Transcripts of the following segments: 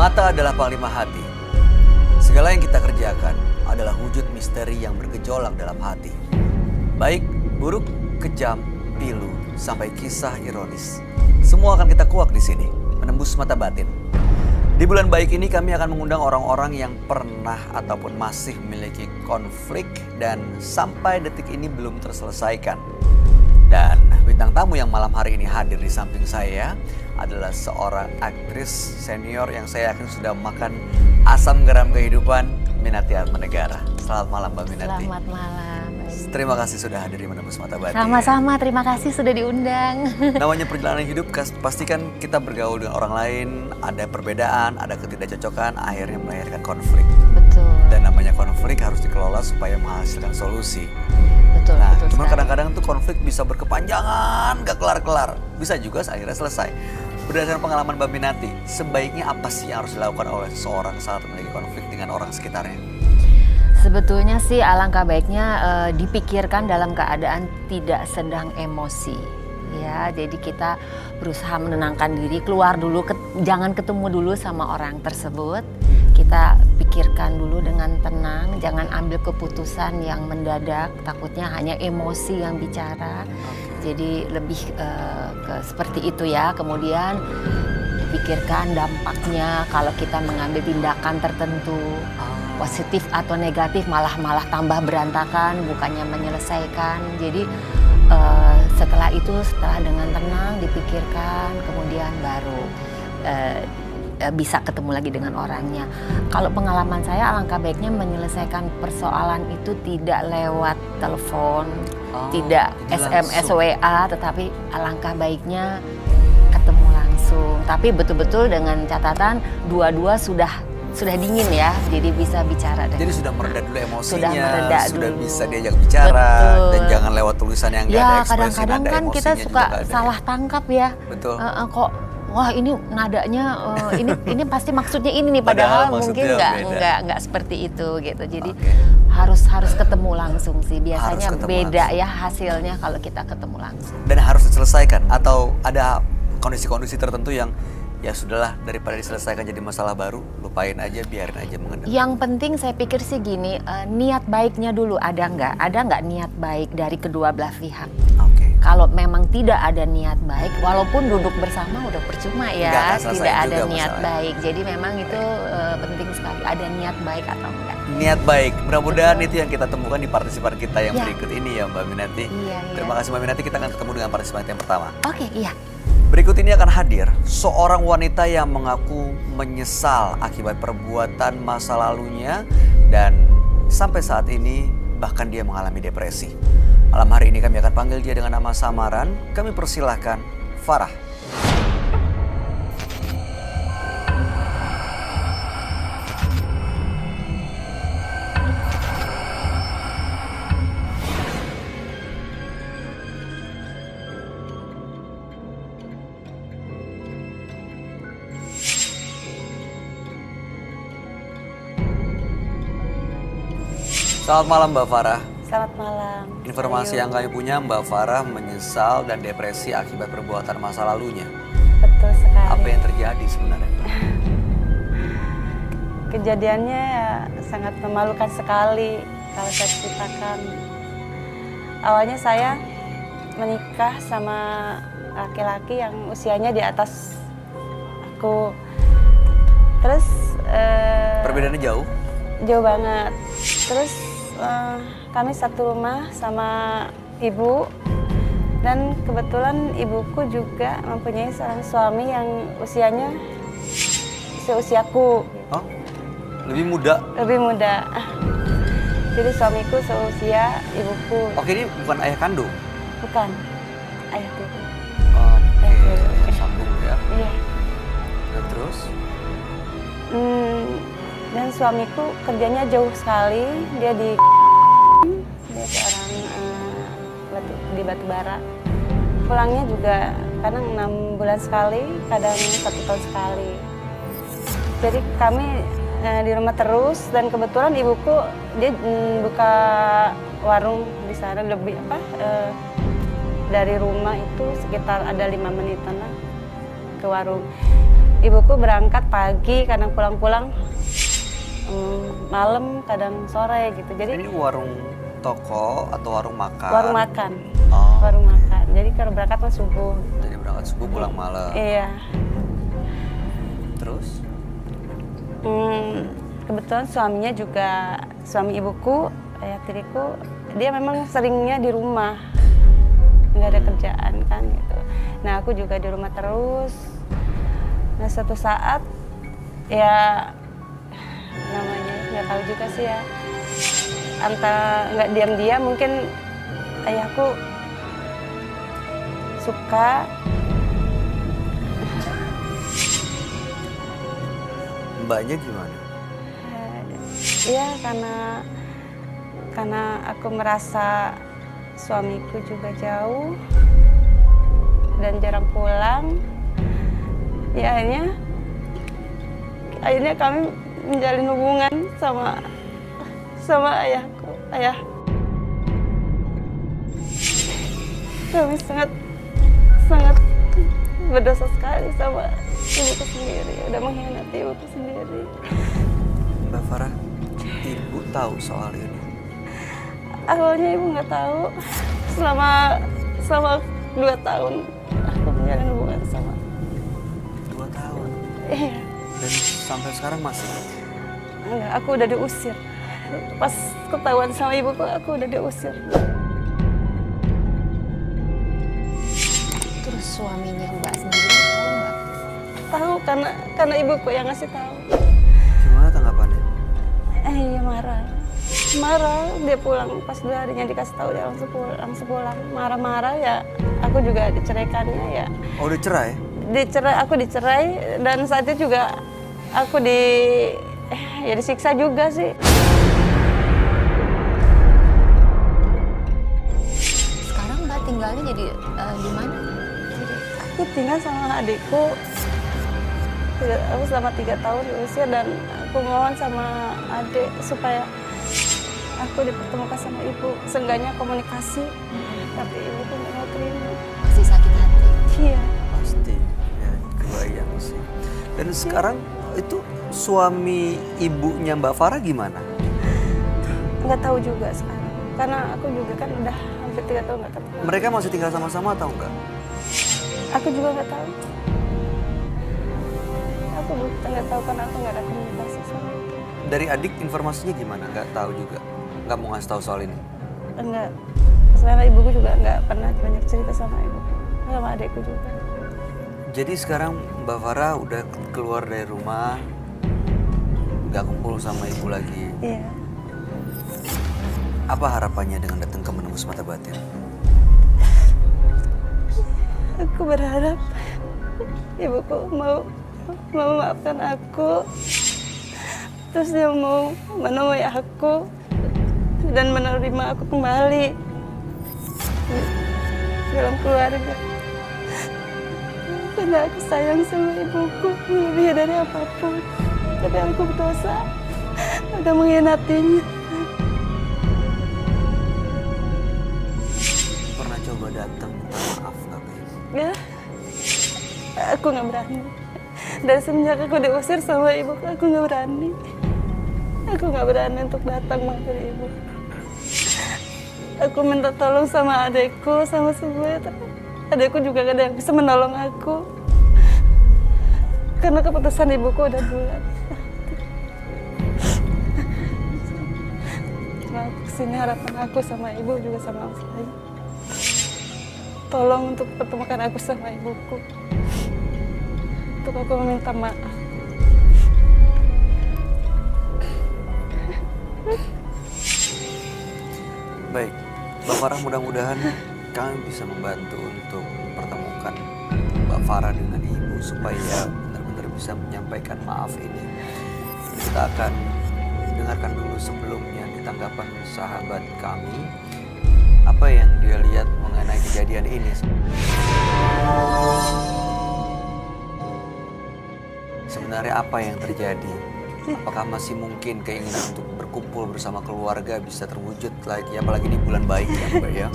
Mata adalah panglima hati. Segala yang kita kerjakan adalah wujud misteri yang bergejolak dalam hati. Baik, buruk, kejam, pilu, sampai kisah ironis. Semua akan kita kuak di sini, menembus mata batin. Di bulan baik ini kami akan mengundang orang-orang yang pernah ataupun masih memiliki konflik dan sampai detik ini belum terselesaikan. Dan bintang tamu yang malam hari ini hadir di samping saya adalah seorang aktris senior yang saya yakin sudah makan asam garam kehidupan, Minati Atmanegara. Selamat malam Mbak Minati. Selamat malam. Terima kasih sudah hadir di Menembus Mata Batin. Sama-sama, terima kasih sudah diundang. Namanya perjalanan hidup, pastikan kita bergaul dengan orang lain, ada perbedaan, ada ketidakcocokan, akhirnya melahirkan konflik. Betul. Dan namanya konflik harus dikelola supaya menghasilkan solusi. Betul, Nah, betul cuma sekali. kadang-kadang tuh konflik bisa berkepanjangan, gak kelar-kelar. Bisa juga akhirnya selesai. Berdasarkan pengalaman Mbak Minati, sebaiknya apa sih yang harus dilakukan oleh seseorang saat memiliki konflik dengan orang sekitarnya? Sebetulnya sih alangkah baiknya dipikirkan dalam keadaan tidak sedang emosi. Ya, jadi kita berusaha menenangkan diri, keluar dulu, jangan ketemu dulu sama orang tersebut. Kita pikirkan dulu dengan tenang, jangan ambil keputusan yang mendadak, takutnya hanya emosi yang bicara. Jadi lebih ke seperti itu ya. Kemudian pikirkan dampaknya kalau kita mengambil tindakan tertentu, positif atau negatif, malah tambah berantakan, bukannya menyelesaikan. Jadi setelah itu, setelah dengan tenang dipikirkan, kemudian baru bisa ketemu lagi dengan orangnya. Kalau pengalaman saya, alangkah baiknya menyelesaikan persoalan itu tidak lewat telepon, tidak SMS, WA, tetapi alangkah baiknya ketemu langsung. Tapi betul-betul dengan catatan dua-dua sudah dingin ya, jadi bisa bicara. Jadi sudah mereda dulu emosinya, sudah dulu. bisa diajak bicara. Betul. Dan jangan lewat tulisan yang nggak ada ekspresi, kadang-kadang kan kita suka salah tangkap ya. Betul. Kok wah ini nadanya ini pasti maksudnya ini nih, padahal mungkin nggak seperti itu gitu. Jadi harus ketemu langsung sih, biasanya beda langsung ya hasilnya kalau kita ketemu langsung. Dan harus diselesaikan atau ada kondisi-kondisi tertentu yang ya sudahlah, daripada diselesaikan jadi masalah baru, lupain aja, biarin aja mengendap. Yang penting saya pikir sih gini, niat baiknya dulu ada nggak niat baik dari kedua belah pihak. Kalau memang tidak ada niat baik, walaupun duduk bersama udah percuma ya, tidak ada niat baik. Jadi memang itu penting sekali, ada niat baik atau enggak. Niat baik, mudah-mudahan itu yang kita temukan di partisipan kita yang berikut ini ya Mbak Minati. Terima kasih Mbak Minati, kita akan ketemu dengan partisipan yang pertama. Iya. Berikut ini akan hadir seorang wanita yang mengaku menyesal akibat perbuatan masa lalunya dan sampai saat ini bahkan dia mengalami depresi. Malam hari ini kami akan panggil dia dengan nama samaran. Kami persilahkan Farah. Selamat malam Mbak Farah. Selamat malam. Informasi yang kami punya, Mbak Farah menyesal dan depresi akibat perbuatan masa lalunya. Betul sekali. Apa yang terjadi sebenarnya? Kejadiannya ya sangat memalukan sekali kalau saya ceritakan. Awalnya saya menikah sama laki-laki yang usianya di atas aku. Terus perbedaannya jauh? Jauh banget. Terus kami satu rumah sama ibu, dan kebetulan ibuku juga mempunyai seorang suami yang usianya seusiaku. Oh, lebih muda? Lebih muda. Jadi suamiku seusia ibuku. Oke, ini bukan ayah kandung? Bukan, ayah tiri. Oke, sambung ya. Iya. Dan terus? Dan suamiku kerjanya jauh sekali, dia seorang di Batubara. Pulangnya juga kadang 6 bulan sekali, kadang 1 tahun sekali. Jadi kami di rumah terus, dan kebetulan ibuku dia buka warung di sana, lebih dari rumah itu sekitar ada 5 menitan lah ke warung. ibuku berangkat pagi, kadang pulang-pulang malam, kadang sore gitu. Jadi Ini warung toko atau warung makan? warung makan, Oh, warung makan. Jadi kalau berangkat mah subuh. jadi berangkat subuh pulang malam. Iya. Terus? Kebetulan suaminya juga, suami ibuku, ayah tiriku, dia memang seringnya di rumah, nggak ada kerjaan kan gitu. Nah aku juga di rumah terus. Nah suatu saat ya namanya nggak tahu juga sih ya, antara nggak diam-diam mungkin ayahku suka. Mbaknya gimana? Ya karena aku merasa suamiku juga jauh dan jarang pulang. Ya akhirnya kami menjalin hubungan sama ayahku. Ayah kami sangat berdosa sekali sama ibuku sendiri, udah mengkhianati ibuku sendiri. Mbak Farah, ibu tahu soal ini? Awalnya ibu nggak tahu. Selama 2 tahun aku menjalin hubungan sama. 2 tahun. Iya. Dan sampai sekarang masih? Enggak, aku udah diusir. Pas ketahuan sama ibuku, aku udah diusir. Terus suaminya Mbak sendiri tahu nggak? Tahu karena ibuku yang ngasih tahu. Gimana tanggapannya? Iya marah. Dia pulang pas 2 harinya dikasih tahu dia langsung pulang. Marah-marah ya. Aku juga diceraikannya ya. Oh, udah cerai? Aku dicerai dan saat itu juga aku disiksa juga sih. Sekarang Mbak tinggalnya jadi di mana? Aku tinggal sama adikku. Aku selama 3 tahun diusir dan aku mohon sama adik supaya aku dipertemukan sama ibu. Seenggaknya komunikasi. Tapi ibu tuh nggak mau terima. Masih sakit hati. Iya. Pasti. Ya, kebayang sih. Dan sekarang itu suami ibunya Mbak Farah gimana? Nggak tahu juga sekarang. Karena aku juga kan udah hampir 3 tahun nggak ketemu. Mereka masih tinggal sama-sama atau enggak? Aku juga nggak tahu. Aku nggak tahu karena aku nggak ada komunikasi sama dia. Dari adik informasinya gimana? Nggak tahu juga? Nggak mau ngasih tahu soal ini? Enggak. Karena ibuku juga nggak pernah banyak cerita sama ibuku. Sama adikku juga. Jadi sekarang Mbak Farah udah keluar dari rumah, nggak kumpul sama ibu lagi. Iya. Apa harapannya dengan datang ke menembus mata batin? Aku berharap ibuku mau memaafkan aku. Terus dia mau menemui aku dan menerima aku kembali dalam keluarga. Karena aku sayang sama ibuku lebih dari apapun. Tapi aku berdosa, udah mengkhianatinya. Pernah coba datang minta maaf nggak ke ibu? Ya, aku nggak berani. Dari semenjak aku diusir sama ibuku, aku nggak berani. Aku nggak berani untuk datang menghadap ibu. Aku minta tolong sama adekku, sama semuanya, tapi adekku juga gak ada yang bisa menolong aku. Karena keputusan ibuku udah bulat. Cuma aku kesini harapan aku sama ibu juga sama saya. Tolong untuk pertemukan aku sama ibuku. Untuk aku meminta maaf. Baik, Mbak Farah, mudah-mudahan kami bisa membantu untuk mempertemukan Mbak Farah dengan ibu supaya benar-benar bisa menyampaikan maaf ini. Kita akan dengarkan dulu sebelumnya di tanggapan sahabat kami apa yang dia lihat mengenai kejadian ini. Sebenarnya apa yang terjadi? Apakah masih mungkin keinginan untuk berkumpul bersama keluarga bisa terwujud lagi, apalagi di bulan baik ya Mbak ya?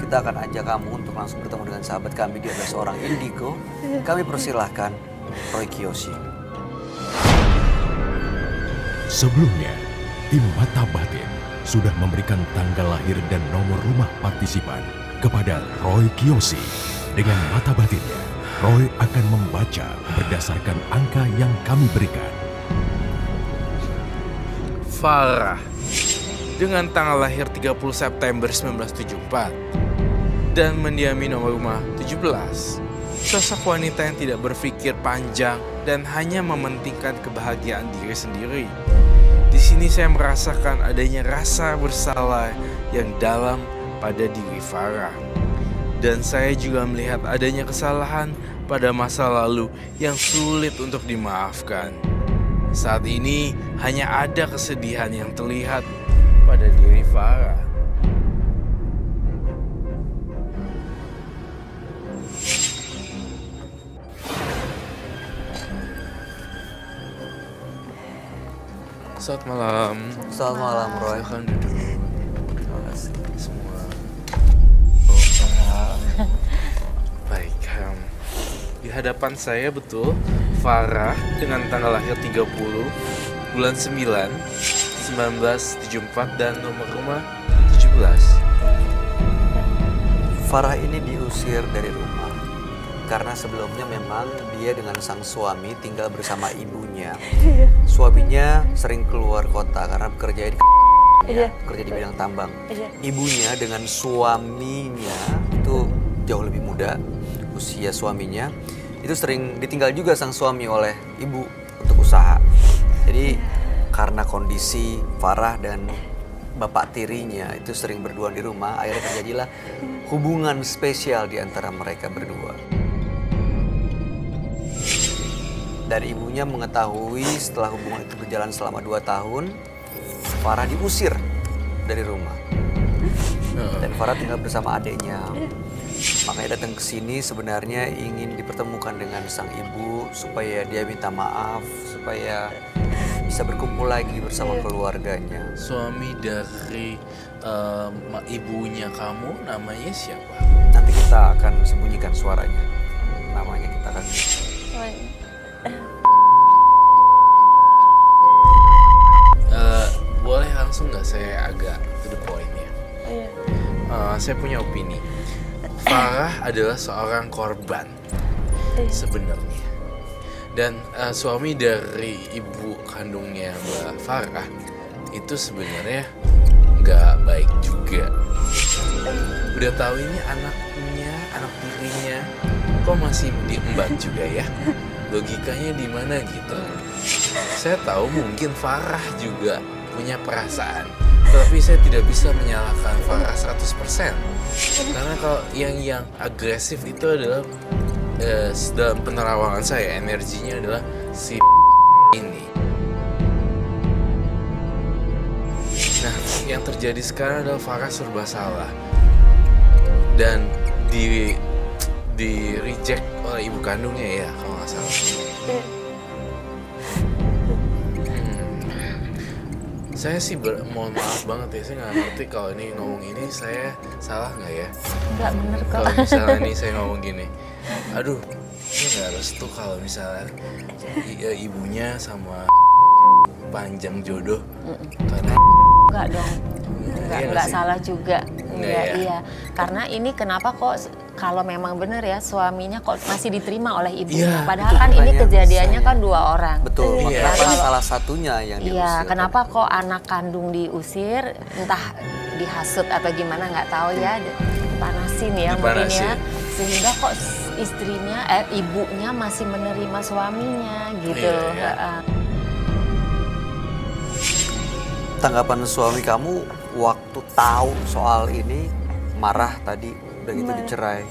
Kita akan ajak kamu untuk langsung bertemu dengan sahabat kami, dia adalah seorang indigo. Kami persilahkan Roy Kiyoshi. Sebelumnya, tim Mata Batin sudah memberikan tanggal lahir dan nomor rumah partisipan kepada Roy Kiyoshi. Dengan mata batinnya, Roy akan membaca berdasarkan angka yang kami berikan. Farah, dengan tanggal lahir 30 September 1974 dan mendiami nomor rumah 17. Sosok wanita yang tidak berpikir panjang dan hanya mementingkan kebahagiaan diri sendiri. Di sini saya merasakan adanya rasa bersalah yang dalam pada diri Farah. Dan saya juga melihat adanya kesalahan pada masa lalu yang sulit untuk dimaafkan. Saat ini hanya ada kesedihan yang terlihat pada diri Farah. Selamat malam. Selamat malam, Roy. Silakan duduk. Terima kasih. Semua. Baik, di hadapan saya betul Farah dengan tanggal lahir 30 bulan 9 1974 dan nomor rumah 17. Farah ini diusir dari rumah karena sebelumnya memang dia dengan sang suami tinggal bersama ibunya. Suaminya sering keluar kota karena bekerja di bekerja di bidang tambang. Ibunya dengan suaminya itu jauh lebih muda usia suaminya, itu sering ditinggal juga sang suami oleh ibu untuk usaha. Jadi karena kondisi Farah dan bapak tirinya itu sering berdua di rumah, akhirnya terjadilah hubungan spesial di antara mereka berdua. Dan ibunya mengetahui setelah hubungan itu berjalan selama 2 tahun, Farah diusir dari rumah. Dan Farah tinggal bersama adiknya. Makanya datang ke sini sebenarnya ingin dipertemukan dengan sang ibu supaya dia minta maaf, supaya bisa berkumpul lagi bersama keluarganya. Suami dari ibunya kamu namanya siapa? Nanti kita akan sembunyikan suaranya. Namanya kita akan... Boleh langsung nggak saya agak to the point ya? Iya. Saya punya opini. Farah adalah seorang korban sebenarnya. Dan suami dari ibu kandungnya Mbak Farah itu sebenarnya nggak baik juga. Udah tahu ini anaknya, anak tirinya, kok masih diembat juga ya? Logikanya di mana gitu? Saya tahu mungkin Farah juga punya perasaan, tetapi saya tidak bisa menyalahkan Farah 100%. Karena kalau yang agresif itu adalah dalam penerawangan saya, energinya adalah si ini. Nah, yang terjadi sekarang adalah Farah serba salah dan di reject oleh ibu kandungnya ya, kalau nggak salah. Saya sih mohon maaf banget ya, saya nggak ngerti kalau ini ngomong ini saya salah nggak ya? Nggak bener kok. Kalau misalnya nih saya ngomong gini, aduh ini nggak restu kalau misalnya ibunya sama panjang jodoh karena Enggak dong. Enggak salah juga. Enggak, ya? iya. Karena ini kenapa kok kalau memang benar ya suaminya kok masih diterima oleh ibunya. Iya, Padahal itu kan ini makanya kejadiannya saya- kan 2 orang. Betul, Iya. makanya Kalau- salah satunya yang diusir. Iya, kenapa kok anak kandung diusir, entah dihasut atau gimana nggak tahu ya, dipanasin ya mungkin ya, Dipanasin. sehingga kok istrinya, ibunya masih menerima suaminya gitu. Iya, iya. Heeh. Tanggapan suami kamu waktu tahu soal ini marah tadi udah gitu Marah. dicerai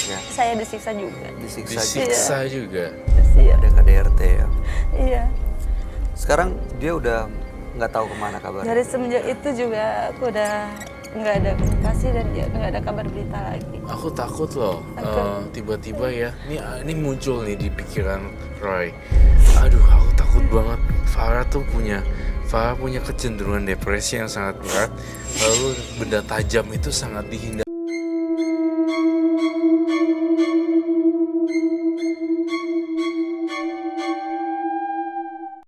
ya, Saya disiksa juga. disiksa juga. disiksa juga. Iya. Ada KDRT ya. Iya. Sekarang dia udah nggak tahu kemana kabarnya. Dari semenjak itu juga aku udah nggak ada komunikasi dan dia nggak ada kabar berita lagi. Aku takut loh, tiba-tiba ya, ini muncul nih di pikiran Roy. Aduh, aku takut banget. Farah punya kecenderungan depresi yang sangat berat. Lalu benda tajam itu sangat dihindari